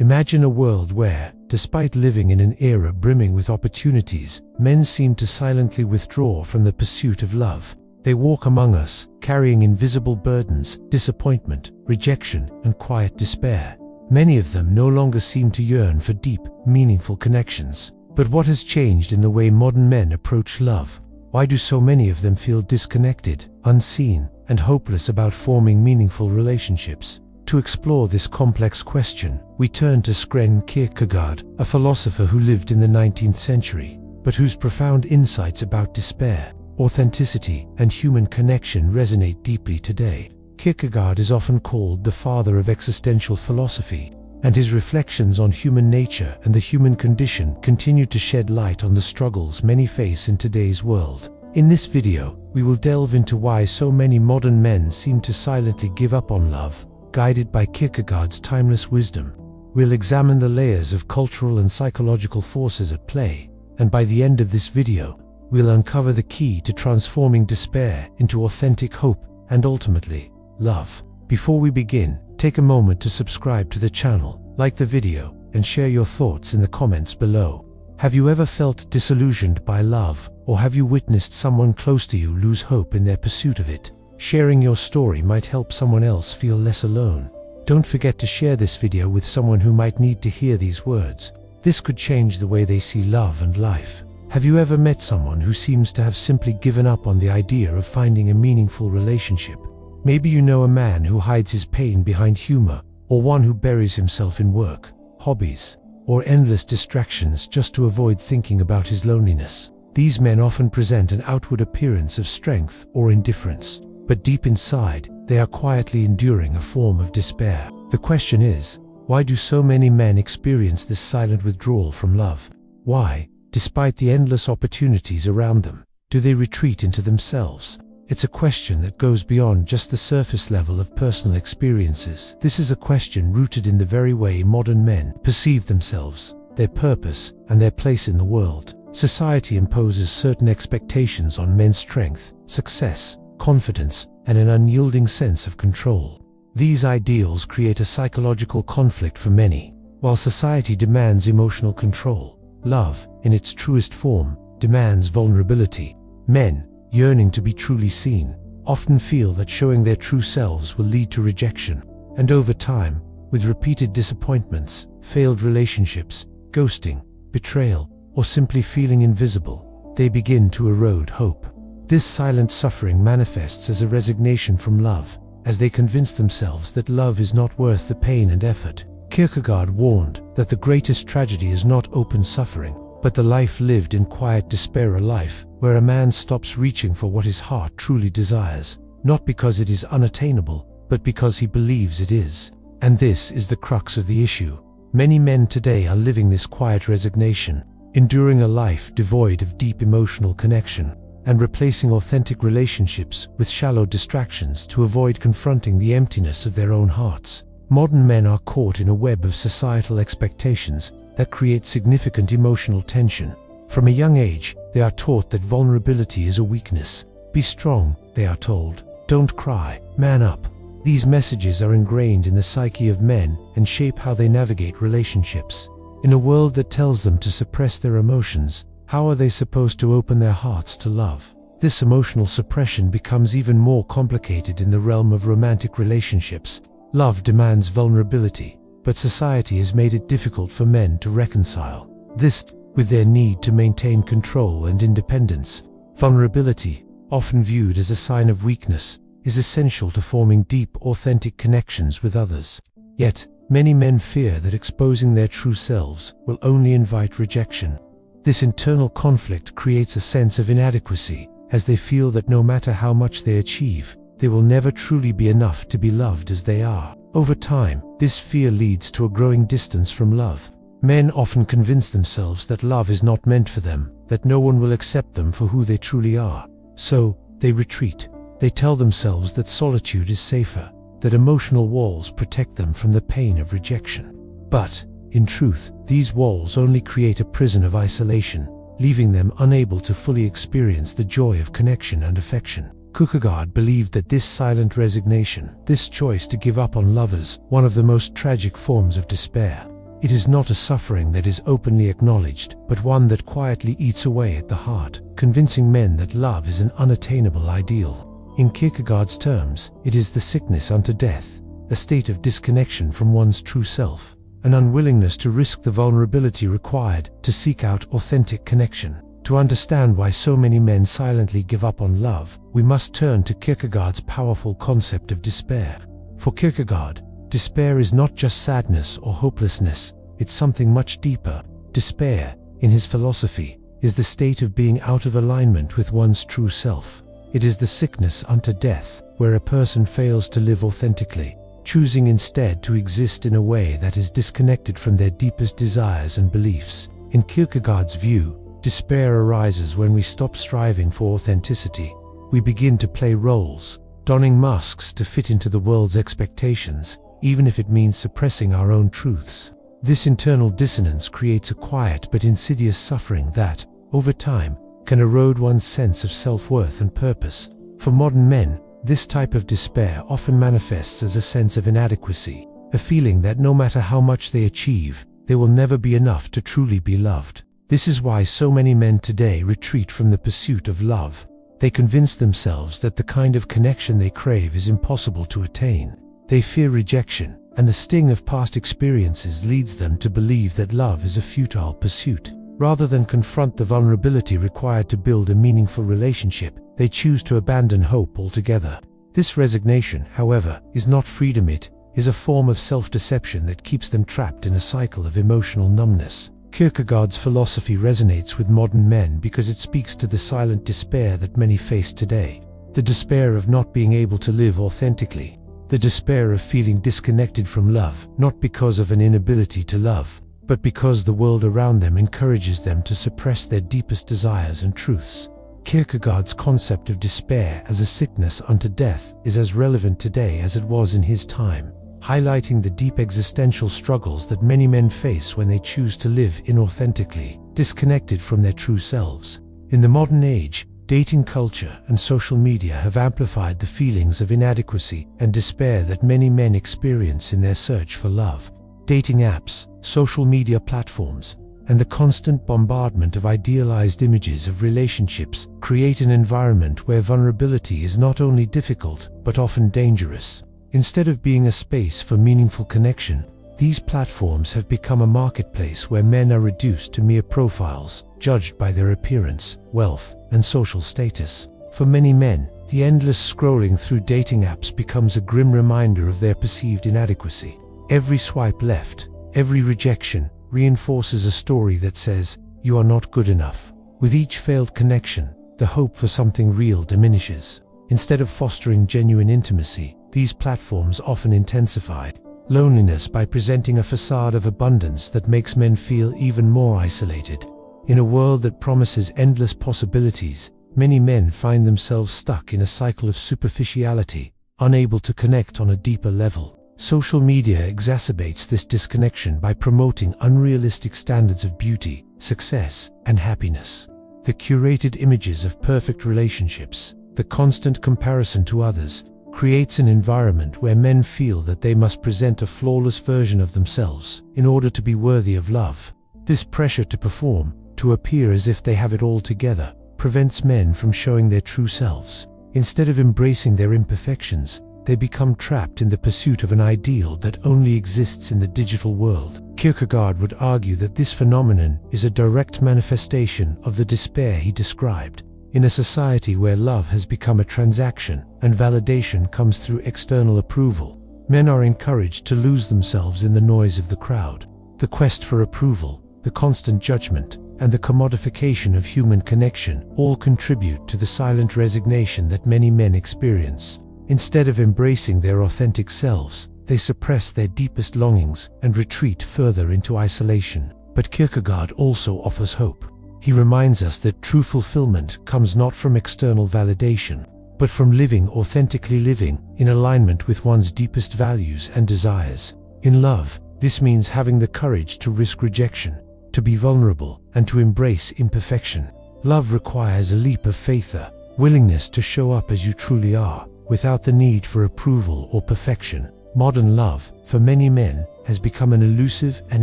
Imagine a world where, despite living in an era brimming with opportunities, men seem to silently withdraw from the pursuit of love. They walk among us, carrying invisible burdens, disappointment, rejection, and quiet despair. Many of them no longer seem to yearn for deep, meaningful connections. But what has changed in the way modern men approach love? Why do so many of them feel disconnected, unseen, and hopeless about forming meaningful relationships? To explore this complex question, we turn to Søren Kierkegaard, a philosopher who lived in the 19th century, but whose profound insights about despair, authenticity, and human connection resonate deeply today. Kierkegaard is often called the father of existential philosophy, and his reflections on human nature and the human condition continue to shed light on the struggles many face in today's world. In this video, we will delve into why so many modern men seem to silently give up on love, guided by Kierkegaard's timeless wisdom. We'll examine the layers of cultural and psychological forces at play, and by the end of this video, we'll uncover the key to transforming despair into authentic hope and ultimately, love. Before we begin, take a moment to subscribe to the channel, like the video, and share your thoughts in the comments below. Have you ever felt disillusioned by love, or have you witnessed someone close to you lose hope in their pursuit of it? Sharing your story might help someone else feel less alone. Don't forget to share this video with someone who might need to hear these words. This could change the way they see love and life. Have you ever met someone who seems to have simply given up on the idea of finding a meaningful relationship? Maybe you know a man who hides his pain behind humor, or one who buries himself in work, hobbies, or endless distractions just to avoid thinking about his loneliness. These men often present an outward appearance of strength or indifference, but deep inside, they are quietly enduring a form of despair. The question is, why do so many men experience this silent withdrawal from love? Why, despite the endless opportunities around them, do they retreat into themselves? It's a question that goes beyond just the surface level of personal experiences. This is a question rooted in the very way modern men perceive themselves, their purpose, and their place in the world. Society imposes certain expectations on men's strength, success, confidence, and an unyielding sense of control. These ideals create a psychological conflict for many. While society demands emotional control, love, in its truest form, demands vulnerability. Men, yearning to be truly seen, often feel that showing their true selves will lead to rejection. And over time, with repeated disappointments, failed relationships, ghosting, betrayal, or simply feeling invisible, they begin to erode hope. This silent suffering manifests as a resignation from love, as they convince themselves that love is not worth the pain and effort. Kierkegaard warned that the greatest tragedy is not open suffering, but the life lived in quiet despair, a life where a man stops reaching for what his heart truly desires, not because it is unattainable, but because he believes it is. And this is the crux of the issue. Many men today are living this quiet resignation, enduring a life devoid of deep emotional connection, and replacing authentic relationships with shallow distractions to avoid confronting the emptiness of their own hearts. Modern men are caught in a web of societal expectations that create significant emotional tension. From a young age, they are taught that vulnerability is a weakness. Be strong, they are told. Don't cry, man up. These messages are ingrained in the psyche of men and shape how they navigate relationships. In a world that tells them to suppress their emotions, how are they supposed to open their hearts to love? This emotional suppression becomes even more complicated in the realm of romantic relationships. Love demands vulnerability, but society has made it difficult for men to reconcile this with their need to maintain control and independence. Vulnerability, often viewed as a sign of weakness, is essential to forming deep, authentic connections with others. Yet, many men fear that exposing their true selves will only invite rejection. This internal conflict creates a sense of inadequacy, as they feel that no matter how much they achieve, they will never truly be enough to be loved as they are. Over time, this fear leads to a growing distance from love. Men often convince themselves that love is not meant for them, that no one will accept them for who they truly are. So, they retreat. They tell themselves that solitude is safer, that emotional walls protect them from the pain of rejection. But, in truth, these walls only create a prison of isolation, leaving them unable to fully experience the joy of connection and affection. Kierkegaard believed that this silent resignation, this choice to give up on love, is one of the most tragic forms of despair. It is not a suffering that is openly acknowledged, but one that quietly eats away at the heart, convincing men that love is an unattainable ideal. In Kierkegaard's terms, it is the sickness unto death, a state of disconnection from one's true self, an unwillingness to risk the vulnerability required to seek out authentic connection. To understand why so many men silently give up on love, we must turn to Kierkegaard's powerful concept of despair. For Kierkegaard, despair is not just sadness or hopelessness, it's something much deeper. Despair, in his philosophy, is the state of being out of alignment with one's true self. It is the sickness unto death, where a person fails to live authentically, choosing instead to exist in a way that is disconnected from their deepest desires and beliefs. In Kierkegaard's view, despair arises when we stop striving for authenticity. We begin to play roles, donning masks to fit into the world's expectations, even if it means suppressing our own truths. This internal dissonance creates a quiet but insidious suffering that, over time, can erode one's sense of self-worth and purpose. For modern men, this type of despair often manifests as a sense of inadequacy, a feeling that no matter how much they achieve, they will never be enough to truly be loved. This is why so many men today retreat from the pursuit of love. They convince themselves that the kind of connection they crave is impossible to attain. They fear rejection, and the sting of past experiences leads them to believe that love is a futile pursuit. Rather than confront the vulnerability required to build a meaningful relationship, they choose to abandon hope altogether. This resignation, however, is not freedom. It is a form of self-deception that keeps them trapped in a cycle of emotional numbness. Kierkegaard's philosophy resonates with modern men because it speaks to the silent despair that many face today. The despair of not being able to live authentically. The despair of feeling disconnected from love, not because of an inability to love, but because the world around them encourages them to suppress their deepest desires and truths. Kierkegaard's concept of despair as a sickness unto death is as relevant today as it was in his time, highlighting the deep existential struggles that many men face when they choose to live inauthentically, disconnected from their true selves. In the modern age, dating culture and social media have amplified the feelings of inadequacy and despair that many men experience in their search for love. Dating apps, social media platforms, and the constant bombardment of idealized images of relationships create an environment where vulnerability is not only difficult, but often dangerous. Instead of being a space for meaningful connection, these platforms have become a marketplace where men are reduced to mere profiles, judged by their appearance, wealth, and social status. For many men, the endless scrolling through dating apps becomes a grim reminder of their perceived inadequacy. Every swipe left, every rejection, reinforces a story that says, "You are not good enough." With each failed connection, the hope for something real diminishes. Instead of fostering genuine intimacy, these platforms often intensify loneliness by presenting a facade of abundance that makes men feel even more isolated. In a world that promises endless possibilities, many men find themselves stuck in a cycle of superficiality, unable to connect on a deeper level. Social media exacerbates this disconnection by promoting unrealistic standards of beauty, success, and happiness. The curated images of perfect relationships, the constant comparison to others, creates an environment where men feel that they must present a flawless version of themselves in order to be worthy of love. This pressure to perform, to appear as if they have it all together, prevents men from showing their true selves. Instead of embracing their imperfections, they become trapped in the pursuit of an ideal that only exists in the digital world. Kierkegaard would argue that this phenomenon is a direct manifestation of the despair he described. In a society where love has become a transaction and validation comes through external approval, men are encouraged to lose themselves in the noise of the crowd. The quest for approval, the constant judgment, and the commodification of human connection all contribute to the silent resignation that many men experience. Instead of embracing their authentic selves, they suppress their deepest longings and retreat further into isolation. But Kierkegaard also offers hope. He reminds us that true fulfillment comes not from external validation, but from living authentically, living in alignment with one's deepest values and desires. In love, this means having the courage to risk rejection, to be vulnerable, and to embrace imperfection. Love requires a leap of faith, a willingness to show up as you truly are, without the need for approval or perfection. Modern love, for many men, has become an elusive and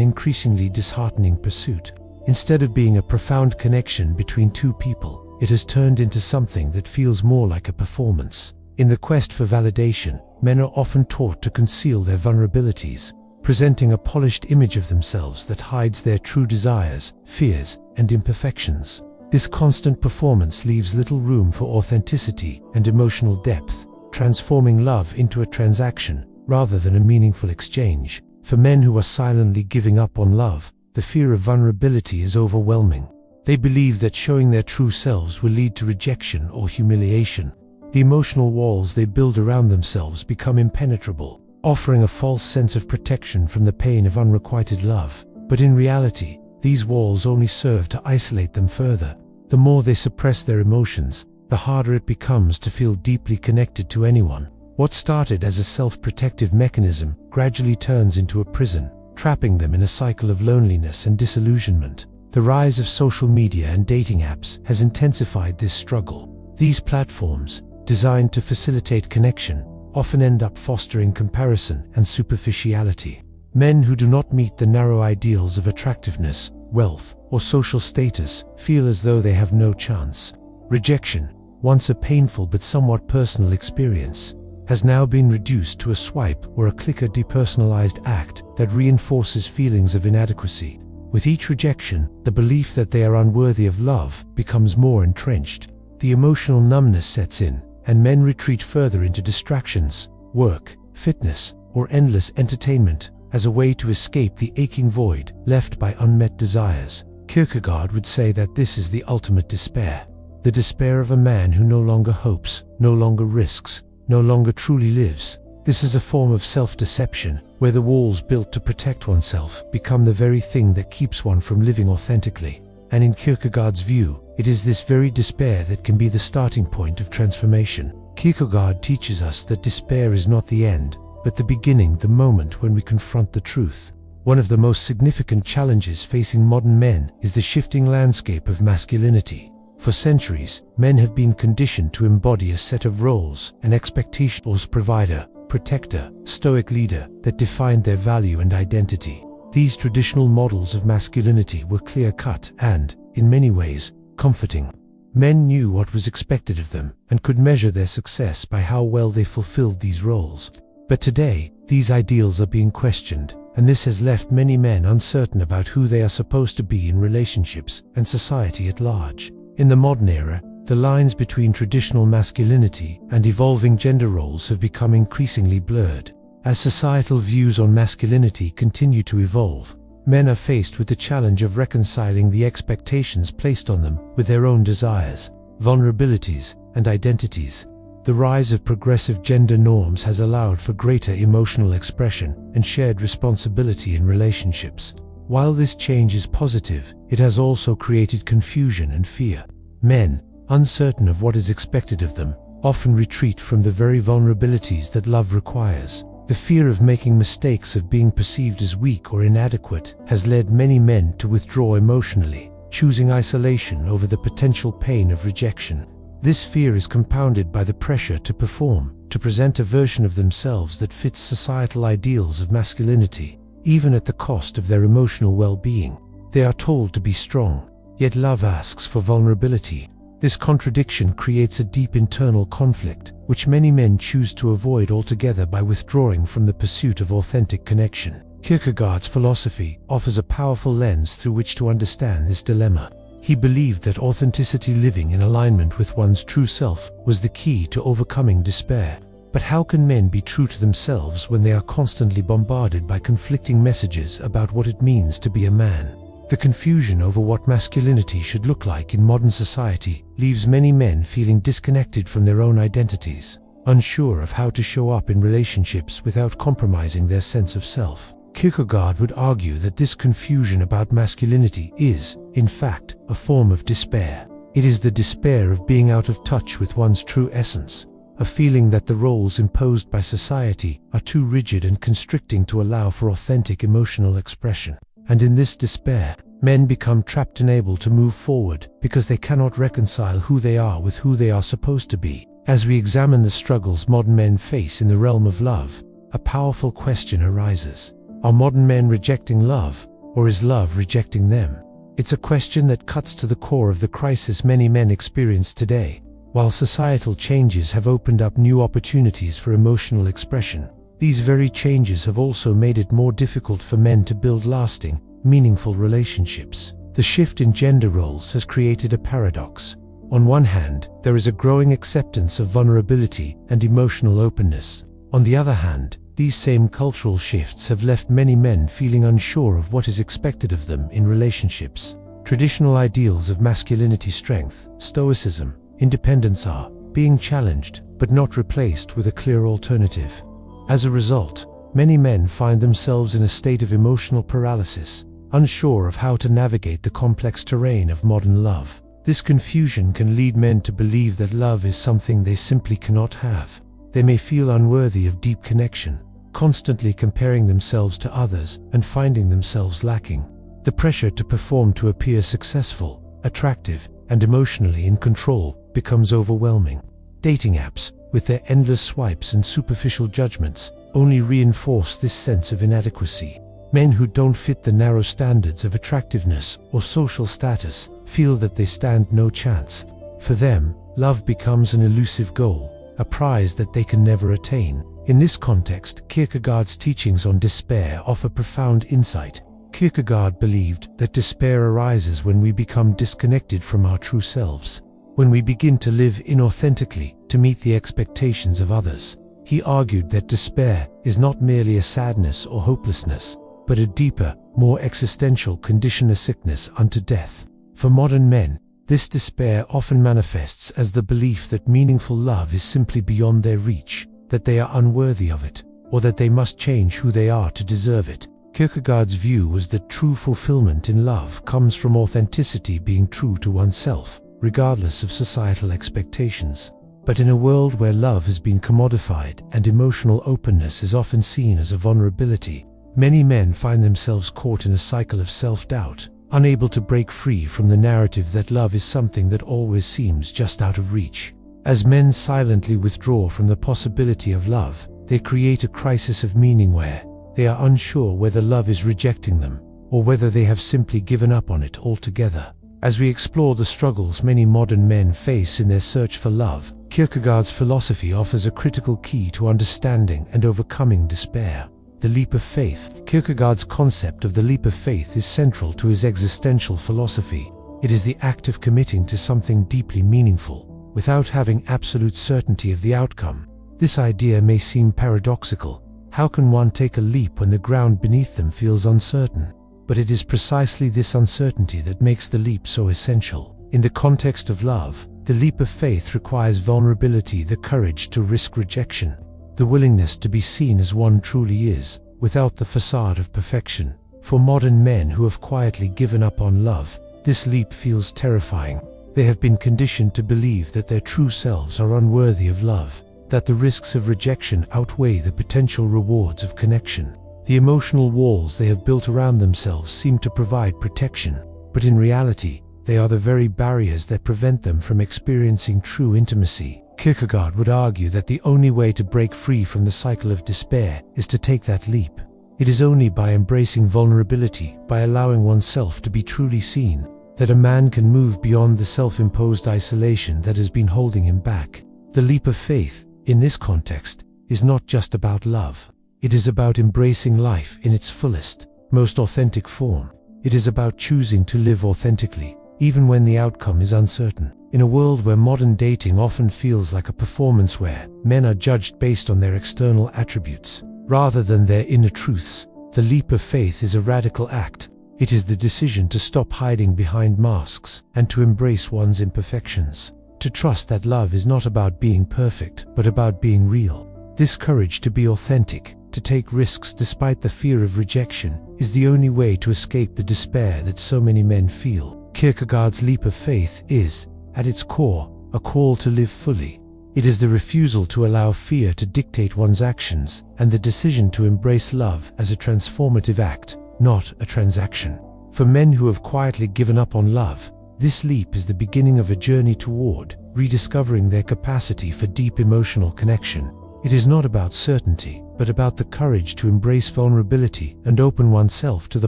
increasingly disheartening pursuit. Instead of being a profound connection between two people, it has turned into something that feels more like a performance. In the quest for validation, men are often taught to conceal their vulnerabilities, presenting a polished image of themselves that hides their true desires, fears, and imperfections. This constant performance leaves little room for authenticity and emotional depth, transforming love into a transaction rather than a meaningful exchange. For men who are silently giving up on love, the fear of vulnerability is overwhelming. They believe that showing their true selves will lead to rejection or humiliation. The emotional walls they build around themselves become impenetrable, offering a false sense of protection from the pain of unrequited love. But in reality, these walls only serve to isolate them further. The more they suppress their emotions, the harder it becomes to feel deeply connected to anyone. What started as a self-protective mechanism gradually turns into a prison, trapping them in a cycle of loneliness and disillusionment. The rise of social media and dating apps has intensified this struggle. These platforms, designed to facilitate connection, often end up fostering comparison and superficiality. Men who do not meet the narrow ideals of attractiveness, wealth, or social status feel as though they have no chance. Rejection, once a painful but somewhat personal experience, has now been reduced to a swipe or a click, a depersonalized act that reinforces feelings of inadequacy. With each rejection, the belief that they are unworthy of love becomes more entrenched. The emotional numbness sets in, and men retreat further into distractions, work, fitness, or endless entertainment as a way to escape the aching void left by unmet desires. Kierkegaard would say that this is the ultimate despair. The despair of a man who no longer hopes, no longer risks, no longer truly lives. This is a form of self-deception, where the walls built to protect oneself become the very thing that keeps one from living authentically. And in Kierkegaard's view, it is this very despair that can be the starting point of transformation. Kierkegaard teaches us that despair is not the end, but the beginning, the moment when we confront the truth. One of the most significant challenges facing modern men is the shifting landscape of masculinity. For centuries, men have been conditioned to embody a set of roles and expectations: provider, protector, stoic leader, that defined their value and identity. These traditional models of masculinity were clear-cut and, in many ways, comforting. Men knew what was expected of them and could measure their success by how well they fulfilled these roles. But today, these ideals are being questioned, and this has left many men uncertain about who they are supposed to be in relationships and society at large. In the modern era, the lines between traditional masculinity and evolving gender roles have become increasingly blurred. As societal views on masculinity continue to evolve, men are faced with the challenge of reconciling the expectations placed on them with their own desires, vulnerabilities, and identities. The rise of progressive gender norms has allowed for greater emotional expression and shared responsibility in relationships. While this change is positive, it has also created confusion and fear. Men, uncertain of what is expected of them, often retreat from the very vulnerabilities that love requires. The fear of making mistakes, of being perceived as weak or inadequate, has led many men to withdraw emotionally, choosing isolation over the potential pain of rejection. This fear is compounded by the pressure to perform, to present a version of themselves that fits societal ideals of masculinity, even at the cost of their emotional well-being. They are told to be strong, yet love asks for vulnerability. This contradiction creates a deep internal conflict, which many men choose to avoid altogether by withdrawing from the pursuit of authentic connection. Kierkegaard's philosophy offers a powerful lens through which to understand this dilemma. He believed that authenticity, living in alignment with one's true self, was the key to overcoming despair. But how can men be true to themselves when they are constantly bombarded by conflicting messages about what it means to be a man? The confusion over what masculinity should look like in modern society leaves many men feeling disconnected from their own identities, unsure of how to show up in relationships without compromising their sense of self. Kierkegaard would argue that this confusion about masculinity is, in fact, a form of despair. It is the despair of being out of touch with one's true essence, a feeling that the roles imposed by society are too rigid and constricting to allow for authentic emotional expression. And in this despair, men become trapped, unable to move forward because they cannot reconcile who they are with who they are supposed to be. As we examine the struggles modern men face in the realm of love, a powerful question arises. Are modern men rejecting love, or is love rejecting them? It's a question that cuts to the core of the crisis many men experience today. While societal changes have opened up new opportunities for emotional expression, these very changes have also made it more difficult for men to build lasting, meaningful relationships. The shift in gender roles has created a paradox. On one hand, there is a growing acceptance of vulnerability and emotional openness. On the other hand, these same cultural shifts have left many men feeling unsure of what is expected of them in relationships. Traditional ideals of masculinity, strength, stoicism, independence are being challenged, but not replaced with a clear alternative. As a result, many men find themselves in a state of emotional paralysis, unsure of how to navigate the complex terrain of modern love. This confusion can lead men to believe that love is something they simply cannot have. They may feel unworthy of deep connection, constantly comparing themselves to others and finding themselves lacking. The pressure to perform to appear successful, attractive, and emotionally in control becomes overwhelming. Dating apps, with their endless swipes and superficial judgments, only reinforce this sense of inadequacy. Men who don't fit the narrow standards of attractiveness or social status feel that they stand no chance. For them, love becomes an elusive goal, a prize that they can never attain. In this context, Kierkegaard's teachings on despair offer profound insight. Kierkegaard believed that despair arises when we become disconnected from our true selves, when we begin to live inauthentically to meet the expectations of others. He argued that despair is not merely a sadness or hopelessness, but a deeper, more existential condition, a sickness unto death. For modern men, this despair often manifests as the belief that meaningful love is simply beyond their reach, that they are unworthy of it, or that they must change who they are to deserve it. Kierkegaard's view was that true fulfillment in love comes from authenticity, being true to oneself, regardless of societal expectations. But in a world where love has been commodified and emotional openness is often seen as a vulnerability, many men find themselves caught in a cycle of self-doubt, unable to break free from the narrative that love is something that always seems just out of reach. As men silently withdraw from the possibility of love, they create a crisis of meaning where they are unsure whether love is rejecting them, or whether they have simply given up on it altogether. As we explore the struggles many modern men face in their search for love, Kierkegaard's philosophy offers a critical key to understanding and overcoming despair: the leap of faith. Kierkegaard's concept of the leap of faith is central to his existential philosophy. It is the act of committing to something deeply meaningful, without having absolute certainty of the outcome. This idea may seem paradoxical. How can one take a leap when the ground beneath them feels uncertain? But it is precisely this uncertainty that makes the leap so essential. In the context of love, the leap of faith requires vulnerability, the courage to risk rejection, the willingness to be seen as one truly is, without the facade of perfection. For modern men who have quietly given up on love, this leap feels terrifying. They have been conditioned to believe that their true selves are unworthy of love, that the risks of rejection outweigh the potential rewards of connection. The emotional walls they have built around themselves seem to provide protection, but in reality, they are the very barriers that prevent them from experiencing true intimacy. Kierkegaard would argue that the only way to break free from the cycle of despair is to take that leap. It is only by embracing vulnerability, by allowing oneself to be truly seen, that a man can move beyond the self-imposed isolation that has been holding him back. The leap of faith, in this context, is not just about love. It is about embracing life in its fullest, most authentic form. It is about choosing to live authentically, even when the outcome is uncertain. In a world where modern dating often feels like a performance where men are judged based on their external attributes, rather than their inner truths, the leap of faith is a radical act. It is the decision to stop hiding behind masks and to embrace one's imperfections. To trust that love is not about being perfect, but about being real. This courage to be authentic, to take risks despite the fear of rejection, is the only way to escape the despair that so many men feel. Kierkegaard's leap of faith is, at its core, a call to live fully. It is the refusal to allow fear to dictate one's actions, and the decision to embrace love as a transformative act, not a transaction. For men who have quietly given up on love, this leap is the beginning of a journey toward rediscovering their capacity for deep emotional connection. It is not about certainty, but about the courage to embrace vulnerability and open oneself to the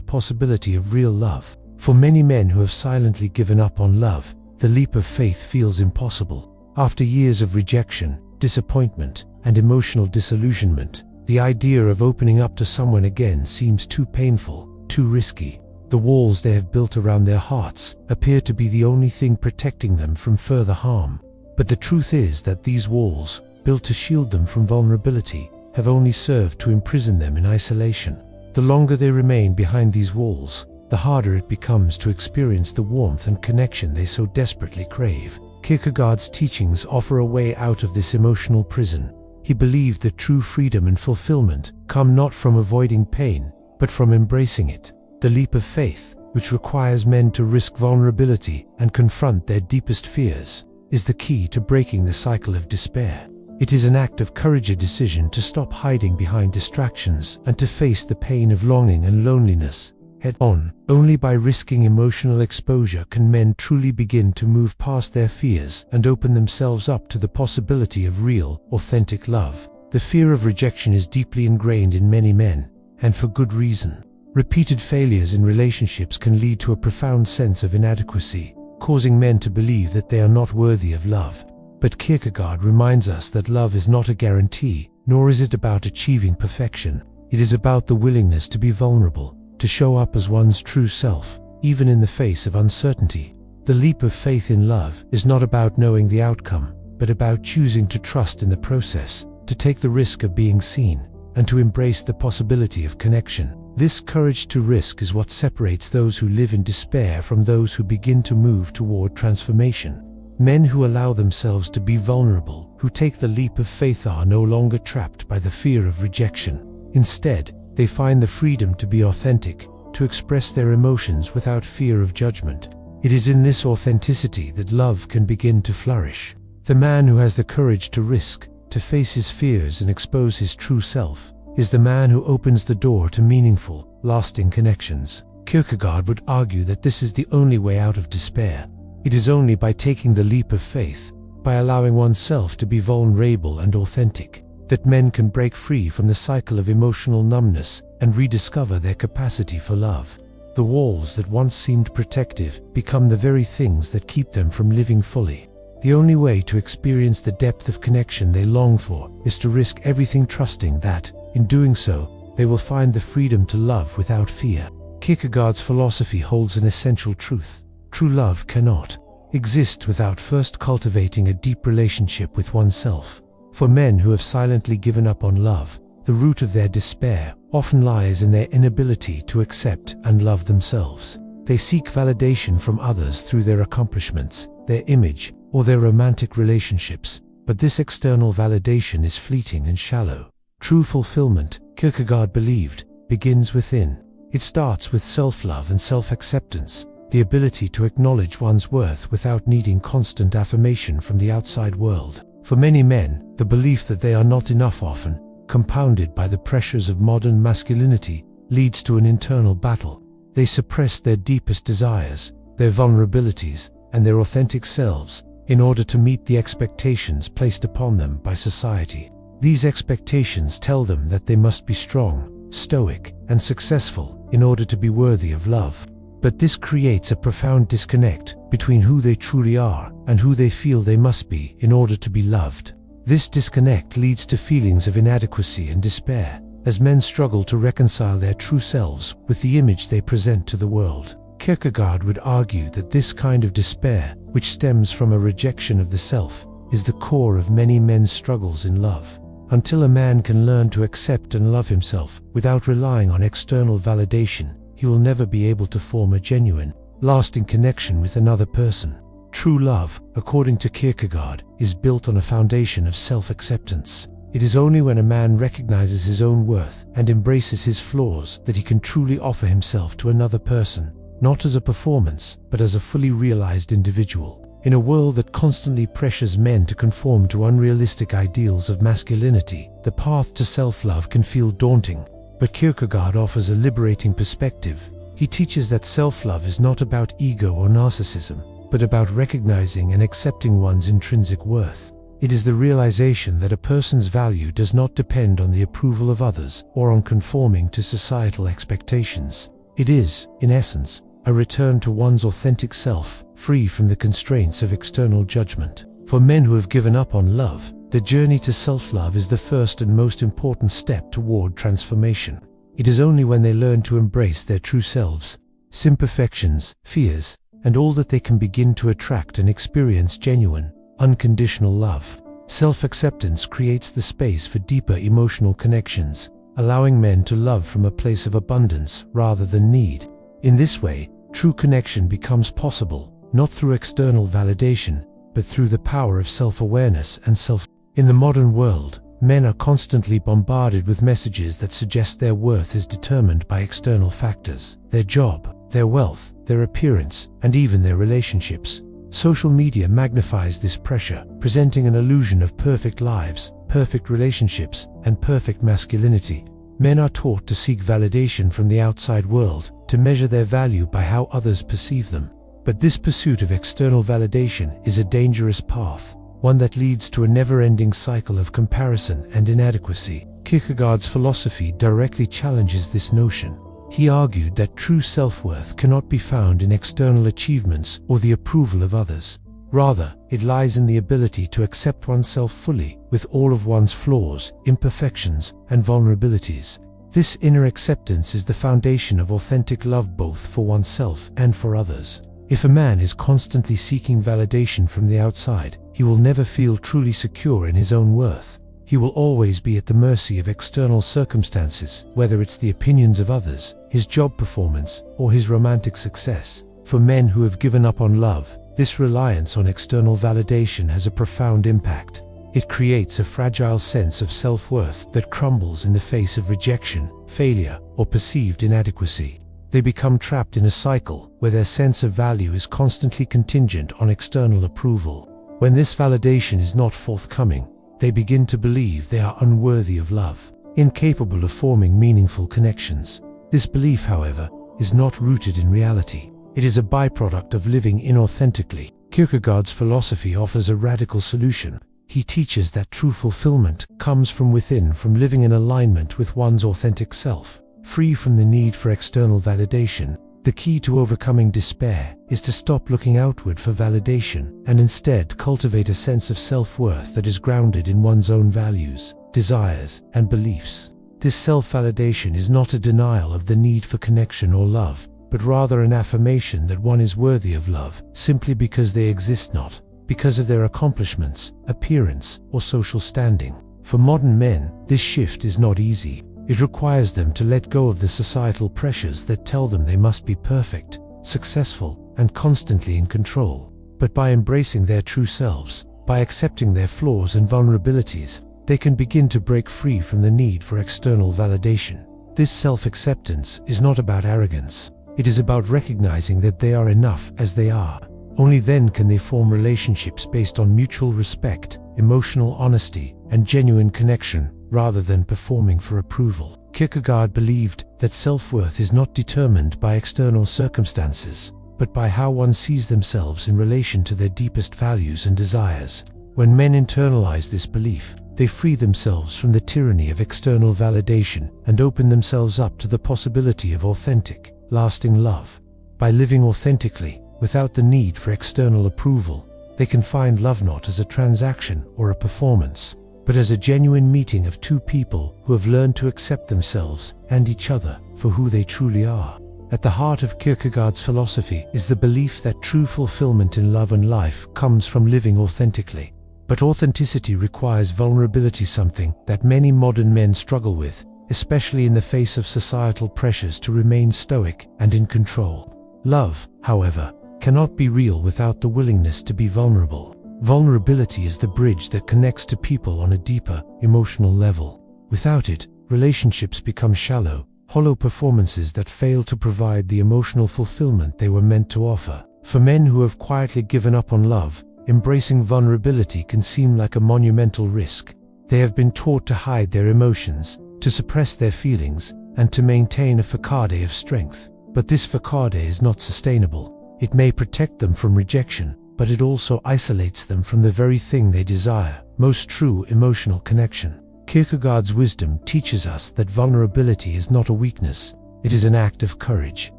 possibility of real love. For many men who have silently given up on love, the leap of faith feels impossible. After years of rejection, disappointment, and emotional disillusionment, the idea of opening up to someone again seems too painful, too risky. The walls they have built around their hearts appear to be the only thing protecting them from further harm. But the truth is that these walls, built to shield them from vulnerability, have only served to imprison them in isolation. The longer they remain behind these walls, the harder it becomes to experience the warmth and connection they so desperately crave. Kierkegaard's teachings offer a way out of this emotional prison. He believed that true freedom and fulfillment come not from avoiding pain, but from embracing it. The leap of faith, which requires men to risk vulnerability and confront their deepest fears, is the key to breaking the cycle of despair. It is an act of courage, a decision to stop hiding behind distractions and to face the pain of longing and loneliness head-on. Only by risking emotional exposure can men truly begin to move past their fears and open themselves up to the possibility of real, authentic love. The fear of rejection is deeply ingrained in many men, and for good reason. Repeated failures in relationships can lead to a profound sense of inadequacy, causing men to believe that they are not worthy of love. But Kierkegaard reminds us that love is not a guarantee, nor is it about achieving perfection. It is about the willingness to be vulnerable, to show up as one's true self, even in the face of uncertainty. The leap of faith in love is not about knowing the outcome, but about choosing to trust in the process, to take the risk of being seen, and to embrace the possibility of connection. This courage to risk is what separates those who live in despair from those who begin to move toward transformation. Men who allow themselves to be vulnerable, who take the leap of faith, are no longer trapped by the fear of rejection. Instead, they find the freedom to be authentic, to express their emotions without fear of judgment. It is in this authenticity that love can begin to flourish. The man who has the courage to risk, to face his fears and expose his true self, is the man who opens the door to meaningful, lasting connections. Kierkegaard would argue that this is the only way out of despair. It is only by taking the leap of faith, by allowing oneself to be vulnerable and authentic, that men can break free from the cycle of emotional numbness and rediscover their capacity for love. The walls that once seemed protective become the very things that keep them from living fully. The only way to experience the depth of connection they long for is to risk everything, trusting that, in doing so, they will find the freedom to love without fear. Kierkegaard's philosophy holds an essential truth. True love cannot exist without first cultivating a deep relationship with oneself. For men who have silently given up on love, the root of their despair often lies in their inability to accept and love themselves. They seek validation from others through their accomplishments, their image, or their romantic relationships, but this external validation is fleeting and shallow. True fulfillment, Kierkegaard believed, begins within. It starts with self-love and self-acceptance, the ability to acknowledge one's worth without needing constant affirmation from the outside world. For many men, the belief that they are not enough, often compounded by the pressures of modern masculinity, leads to an internal battle. They suppress their deepest desires, their vulnerabilities, and their authentic selves, in order to meet the expectations placed upon them by society. These expectations tell them that they must be strong, stoic, and successful in order to be worthy of love. But this creates a profound disconnect between who they truly are and who they feel they must be in order to be loved. This disconnect leads to feelings of inadequacy and despair, as men struggle to reconcile their true selves with the image they present to the world. Kierkegaard would argue that this kind of despair, which stems from a rejection of the self, is the core of many men's struggles in love. Until a man can learn to accept and love himself without relying on external validation, he will never be able to form a genuine, lasting connection with another person. True love, according to Kierkegaard, is built on a foundation of self-acceptance. It is only when a man recognizes his own worth and embraces his flaws that he can truly offer himself to another person, not as a performance, but as a fully realized individual. In a world that constantly pressures men to conform to unrealistic ideals of masculinity, the path to self-love can feel daunting. But Kierkegaard offers a liberating perspective. He teaches that self-love is not about ego or narcissism, but about recognizing and accepting one's intrinsic worth. It is the realization that a person's value does not depend on the approval of others or on conforming to societal expectations. It is, in essence, a return to one's authentic self, free from the constraints of external judgment. For men who have given up on love, the journey to self-love is the first and most important step toward transformation. It is only when they learn to embrace their true selves, imperfections, fears, and all that they can begin to attract and experience genuine, unconditional love. Self-acceptance creates the space for deeper emotional connections, allowing men to love from a place of abundance rather than need. In this way, true connection becomes possible, not through external validation, but through the power of self-awareness and self. In the modern world, men are constantly bombarded with messages that suggest their worth is determined by external factors: their job, their wealth, their appearance, and even their relationships. Social media magnifies this pressure, presenting an illusion of perfect lives, perfect relationships, and perfect masculinity. Men are taught to seek validation from the outside world, to measure their value by how others perceive them. But this pursuit of external validation is a dangerous path, one that leads to a never-ending cycle of comparison and inadequacy. Kierkegaard's philosophy directly challenges this notion. He argued that true self-worth cannot be found in external achievements or the approval of others. Rather, it lies in the ability to accept oneself fully, with all of one's flaws, imperfections, and vulnerabilities. This inner acceptance is the foundation of authentic love, both for oneself and for others. If a man is constantly seeking validation from the outside, he will never feel truly secure in his own worth. He will always be at the mercy of external circumstances, whether it's the opinions of others, his job performance, or his romantic success. For men who have given up on love, this reliance on external validation has a profound impact. It creates a fragile sense of self-worth that crumbles in the face of rejection, failure, or perceived inadequacy. They become trapped in a cycle where their sense of value is constantly contingent on external approval. When this validation is not forthcoming, they begin to believe they are unworthy of love, incapable of forming meaningful connections. This belief, however, is not rooted in reality. It is a byproduct of living inauthentically. Kierkegaard's philosophy offers a radical solution. He teaches that true fulfillment comes from within, from living in alignment with one's authentic self, free from the need for external validation. The key to overcoming despair is to stop looking outward for validation and instead cultivate a sense of self-worth that is grounded in one's own values, desires, and beliefs. This self-validation is not a denial of the need for connection or love, but rather an affirmation that one is worthy of love simply because they exist, not because of their accomplishments, appearance, or social standing. For modern men, this shift is not easy. It requires them to let go of the societal pressures that tell them they must be perfect, successful, and constantly in control. But by embracing their true selves, by accepting their flaws and vulnerabilities, they can begin to break free from the need for external validation. This self-acceptance is not about arrogance. It is about recognizing that they are enough as they are. Only then can they form relationships based on mutual respect, emotional honesty, and genuine connection, rather than performing for approval. Kierkegaard believed that self-worth is not determined by external circumstances, but by how one sees themselves in relation to their deepest values and desires. When men internalize this belief, they free themselves from the tyranny of external validation and open themselves up to the possibility of authentic, lasting love. By living authentically, without the need for external approval, they can find love not as a transaction or a performance, but as a genuine meeting of two people who have learned to accept themselves and each other for who they truly are. At the heart of Kierkegaard's philosophy is the belief that true fulfillment in love and life comes from living authentically. But authenticity requires vulnerability, something that many modern men struggle with, especially in the face of societal pressures to remain stoic and in control. Love, however, cannot be real without the willingness to be vulnerable. Vulnerability is the bridge that connects to people on a deeper, emotional level. Without it, relationships become shallow, hollow performances that fail to provide the emotional fulfillment they were meant to offer. For men who have quietly given up on love, embracing vulnerability can seem like a monumental risk. They have been taught to hide their emotions, to suppress their feelings, and to maintain a facade of strength. But this facade is not sustainable. It may protect them from rejection, but it also isolates them from the very thing they desire, most true emotional connection. Kierkegaard's wisdom teaches us that vulnerability is not a weakness, it is an act of courage.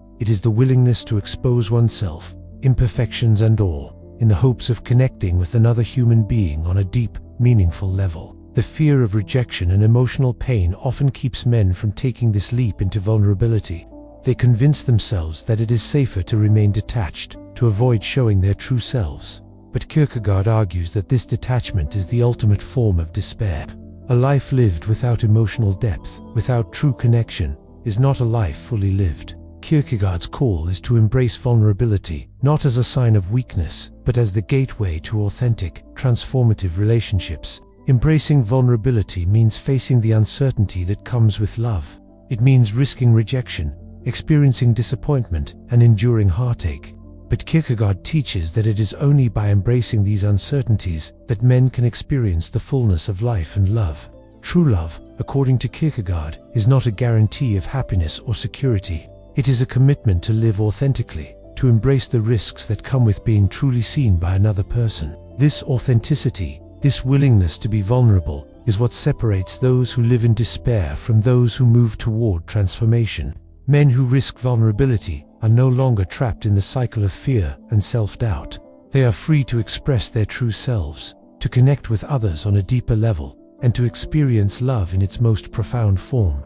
It is the willingness to expose oneself, imperfections and all, in the hopes of connecting with another human being on a deep, meaningful level. The fear of rejection and emotional pain often keeps men from taking this leap into vulnerability. They convince themselves that it is safer to remain detached, to avoid showing their true selves. But Kierkegaard argues that this detachment is the ultimate form of despair. A life lived without emotional depth, without true connection, is not a life fully lived. Kierkegaard's call is to embrace vulnerability, not as a sign of weakness, but as the gateway to authentic, transformative relationships. Embracing vulnerability means facing the uncertainty that comes with love. It means risking rejection, experiencing disappointment, and enduring heartache. But Kierkegaard teaches that it is only by embracing these uncertainties that men can experience the fullness of life and love. True love, according to Kierkegaard, is not a guarantee of happiness or security. It is a commitment to live authentically, to embrace the risks that come with being truly seen by another person. This authenticity, this willingness to be vulnerable, is what separates those who live in despair from those who move toward transformation. Men who risk vulnerability are no longer trapped in the cycle of fear and self-doubt. They are free to express their true selves, to connect with others on a deeper level, and to experience love in its most profound form.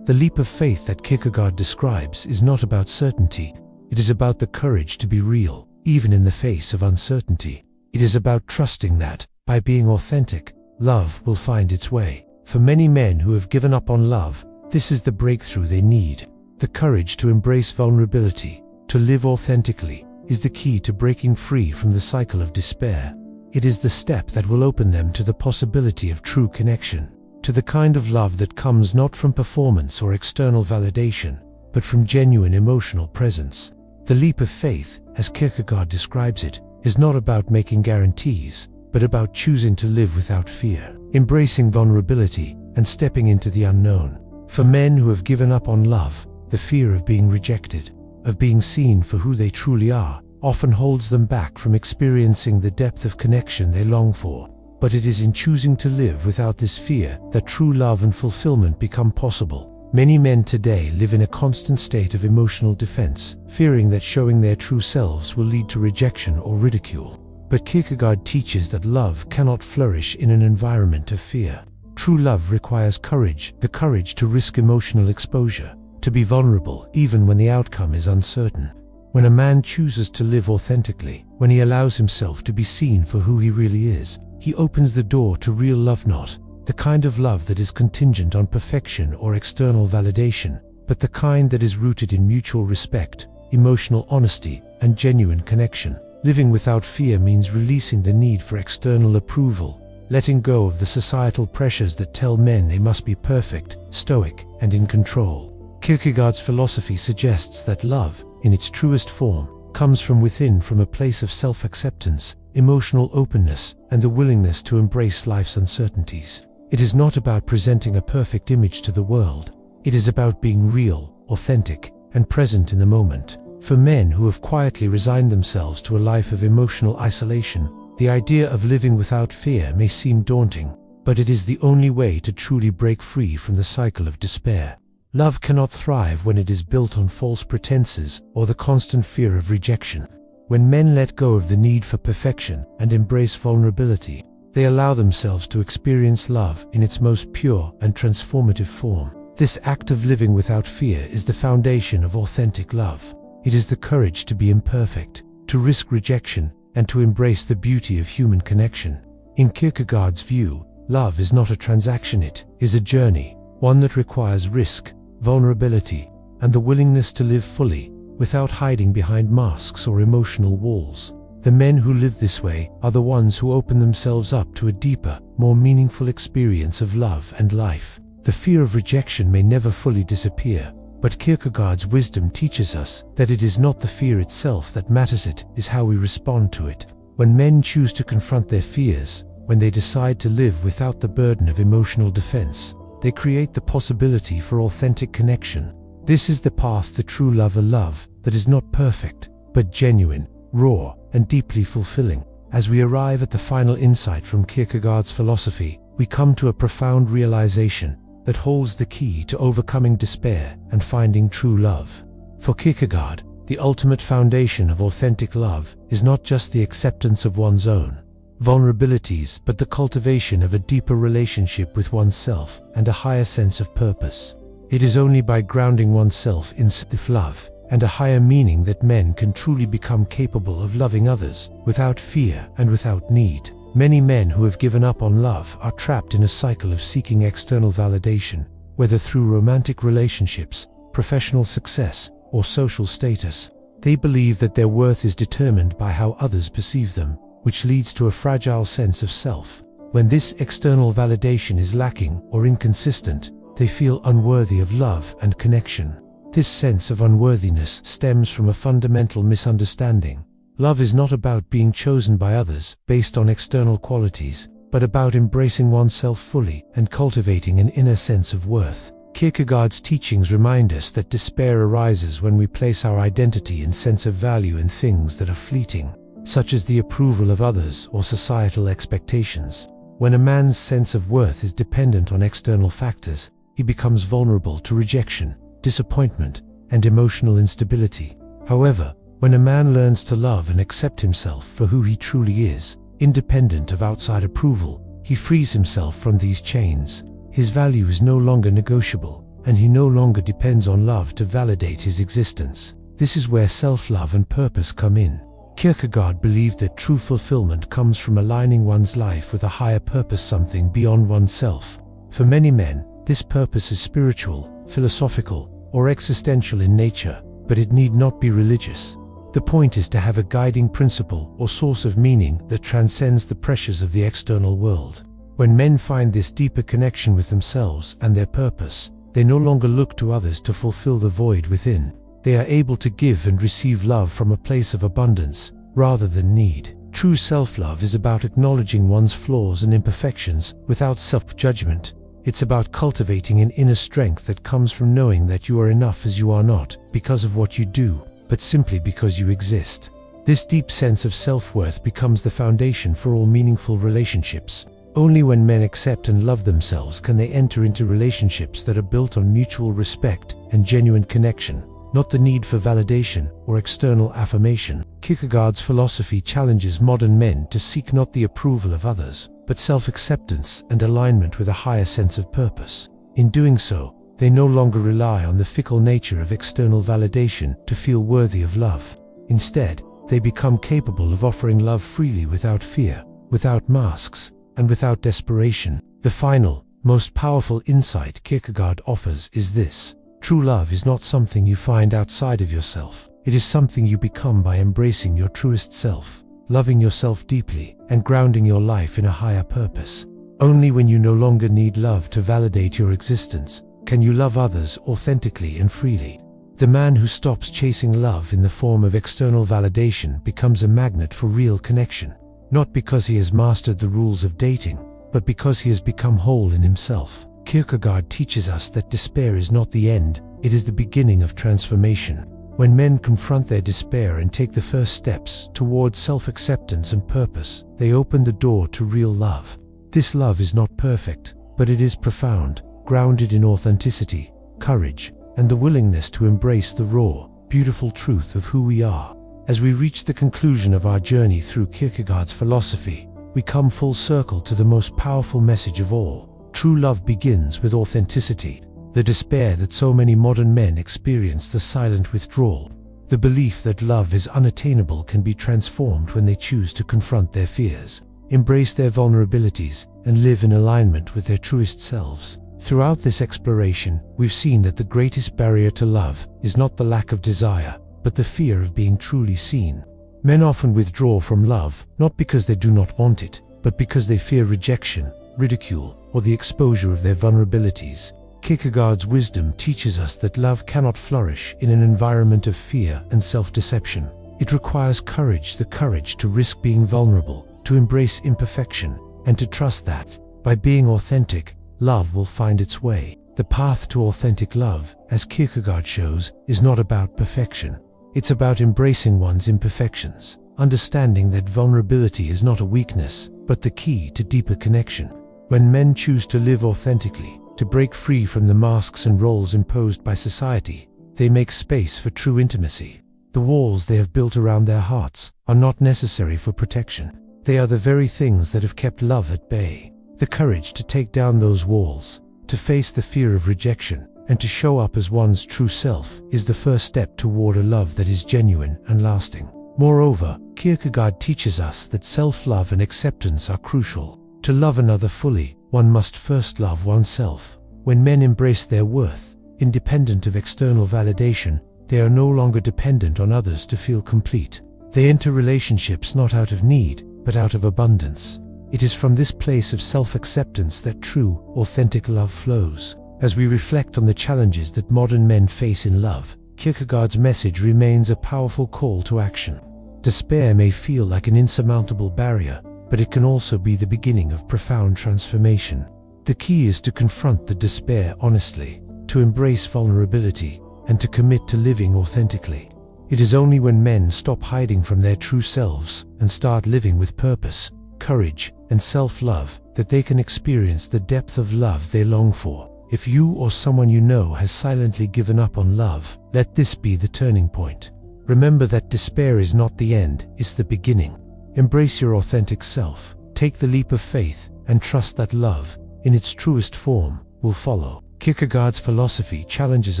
The leap of faith that Kierkegaard describes is not about certainty. It is about the courage to be real, even in the face of uncertainty. It is about trusting that, by being authentic, love will find its way. For many men who have given up on love, this is the breakthrough they need. The courage to embrace vulnerability, to live authentically, is the key to breaking free from the cycle of despair. It is the step that will open them to the possibility of true connection, to the kind of love that comes not from performance or external validation, but from genuine emotional presence. The leap of faith, as Kierkegaard describes it, is not about making guarantees, but about choosing to live without fear, embracing vulnerability, and stepping into the unknown. For men who have given up on love, the fear of being rejected, of being seen for who they truly are, often holds them back from experiencing the depth of connection they long for. But it is in choosing to live without this fear that true love and fulfillment become possible. Many men today live in a constant state of emotional defense, fearing that showing their true selves will lead to rejection or ridicule. But Kierkegaard teaches that love cannot flourish in an environment of fear. True love requires courage, the courage to risk emotional exposure, to be vulnerable even when the outcome is uncertain. When a man chooses to live authentically, when he allows himself to be seen for who he really is, he opens the door to real love, not the kind of love that is contingent on perfection or external validation, but the kind that is rooted in mutual respect, emotional honesty, and genuine connection. Living without fear means releasing the need for external approval, letting go of the societal pressures that tell men they must be perfect, stoic, and in control. Kierkegaard's philosophy suggests that love, in its truest form, comes from within, from a place of self-acceptance, emotional openness, and the willingness to embrace life's uncertainties. It is not about presenting a perfect image to the world. It is about being real, authentic, and present in the moment. For men who have quietly resigned themselves to a life of emotional isolation, the idea of living without fear may seem daunting, but it is the only way to truly break free from the cycle of despair. Love cannot thrive when it is built on false pretenses or the constant fear of rejection. When men let go of the need for perfection and embrace vulnerability, they allow themselves to experience love in its most pure and transformative form. This act of living without fear is the foundation of authentic love. It is the courage to be imperfect, to risk rejection, and to embrace the beauty of human connection. In Kierkegaard's view, love is not a transaction, it is a journey, one that requires risk, vulnerability, and the willingness to live fully, without hiding behind masks or emotional walls. The men who live this way are the ones who open themselves up to a deeper, more meaningful experience of love and life. The fear of rejection may never fully disappear, but Kierkegaard's wisdom teaches us that it is not the fear itself that matters, it is how we respond to it. When men choose to confront their fears, when they decide to live without the burden of emotional defense, they create the possibility for authentic connection. This is the path to true love, a love that is not perfect, but genuine, raw, and deeply fulfilling. As we arrive at the final insight from Kierkegaard's philosophy, we come to a profound realization that holds the key to overcoming despair and finding true love. For Kierkegaard, the ultimate foundation of authentic love is not just the acceptance of one's own vulnerabilities, but the cultivation of a deeper relationship with oneself and a higher sense of purpose. It is only by grounding oneself in self-love and a higher meaning that men can truly become capable of loving others without fear and without need. Many men who have given up on love are trapped in a cycle of seeking external validation, whether through romantic relationships, professional success, or social status. They believe that their worth is determined by how others perceive them, which leads to a fragile sense of self. When this external validation is lacking or inconsistent, they feel unworthy of love and connection. This sense of unworthiness stems from a fundamental misunderstanding. Love is not about being chosen by others based on external qualities, but about embracing oneself fully and cultivating an inner sense of worth. Kierkegaard's teachings remind us that despair arises when we place our identity and sense of value in things that are fleeting, such as the approval of others or societal expectations. When a man's sense of worth is dependent on external factors, he becomes vulnerable to rejection, disappointment, and emotional instability. However, when a man learns to love and accept himself for who he truly is, independent of outside approval, he frees himself from these chains. His value is no longer negotiable, and he no longer depends on love to validate his existence. This is where self-love and purpose come in. Kierkegaard believed that true fulfillment comes from aligning one's life with a higher purpose, something beyond oneself. For many men, this purpose is spiritual, philosophical, or existential in nature, but it need not be religious. The point is to have a guiding principle or source of meaning that transcends the pressures of the external world. When men find this deeper connection with themselves and their purpose, they no longer look to others to fulfill the void within. They are able to give and receive love from a place of abundance, rather than need. True self-love is about acknowledging one's flaws and imperfections without self-judgment. It's about cultivating an inner strength that comes from knowing that you are enough as you are, not because of what you do, but simply because you exist. This deep sense of self-worth becomes the foundation for all meaningful relationships. Only when men accept and love themselves can they enter into relationships that are built on mutual respect and genuine connection, not the need for validation or external affirmation. Kierkegaard's philosophy challenges modern men to seek not the approval of others, but self-acceptance and alignment with a higher sense of purpose. In doing so, they no longer rely on the fickle nature of external validation to feel worthy of love. Instead, they become capable of offering love freely without fear, without masks, and without desperation. The final, most powerful insight Kierkegaard offers is this: true love is not something you find outside of yourself. It is something you become by embracing your truest self, loving yourself deeply, and grounding your life in a higher purpose. Only when you no longer need love to validate your existence can you love others authentically and freely. The man who stops chasing love in the form of external validation becomes a magnet for real connection, not because he has mastered the rules of dating, but because he has become whole in himself. Kierkegaard teaches us that despair is not the end, it is the beginning of transformation. When men confront their despair and take the first steps towards self-acceptance and purpose, they open the door to real love. This love is not perfect, but it is profound, grounded in authenticity, courage, and the willingness to embrace the raw, beautiful truth of who we are. As we reach the conclusion of our journey through Kierkegaard's philosophy, we come full circle to the most powerful message of all. True love begins with authenticity. The despair that so many modern men experience, the silent withdrawal, the belief that love is unattainable can be transformed when they choose to confront their fears, embrace their vulnerabilities, and live in alignment with their truest selves. Throughout this exploration, we've seen that the greatest barrier to love is not the lack of desire, but the fear of being truly seen. Men often withdraw from love, not because they do not want it, but because they fear rejection, ridicule, or the exposure of their vulnerabilities. Kierkegaard's wisdom teaches us that love cannot flourish in an environment of fear and self-deception. It requires courage, the courage to risk being vulnerable, to embrace imperfection, and to trust that, by being authentic, love will find its way. The path to authentic love, as Kierkegaard shows, is not about perfection. It's about embracing one's imperfections, understanding that vulnerability is not a weakness, but the key to deeper connection. When men choose to live authentically, to break free from the masks and roles imposed by society, they make space for true intimacy. The walls they have built around their hearts are not necessary for protection. They are the very things that have kept love at bay. The courage to take down those walls, to face the fear of rejection, and to show up as one's true self is the first step toward a love that is genuine and lasting. Moreover, Kierkegaard teaches us that self-love and acceptance are crucial. To love another fully, one must first love oneself. When men embrace their worth, independent of external validation, they are no longer dependent on others to feel complete. They enter relationships not out of need, but out of abundance. It is from this place of self-acceptance that true, authentic love flows. As we reflect on the challenges that modern men face in love, Kierkegaard's message remains a powerful call to action. Despair may feel like an insurmountable barrier, but it can also be the beginning of profound transformation. The key is to confront the despair honestly, to embrace vulnerability, and to commit to living authentically. It is only when men stop hiding from their true selves and start living with purpose, courage, and self-love that they can experience the depth of love they long for. If you or someone you know has silently given up on love, let this be the turning point. Remember that despair is not the end, it's the beginning. Embrace your authentic self, take the leap of faith, and trust that love, in its truest form, will follow. Kierkegaard's philosophy challenges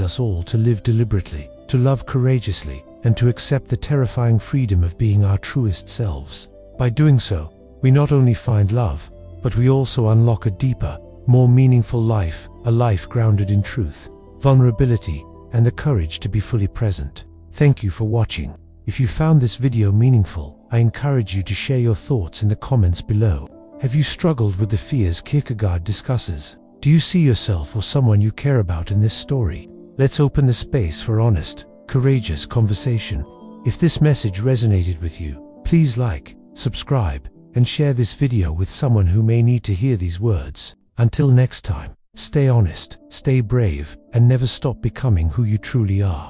us all to live deliberately, to love courageously, and to accept the terrifying freedom of being our truest selves. By doing so, we not only find love, but we also unlock a deeper, more meaningful life, a life grounded in truth, vulnerability, and the courage to be fully present. Thank you for watching. If you found this video meaningful, I encourage you to share your thoughts in the comments below. Have you struggled with the fears Kierkegaard discusses? Do you see yourself or someone you care about in this story? Let's open the space for honest, courageous conversation. If this message resonated with you, please like, subscribe, and share this video with someone who may need to hear these words. Until next time, stay honest, stay brave, and never stop becoming who you truly are.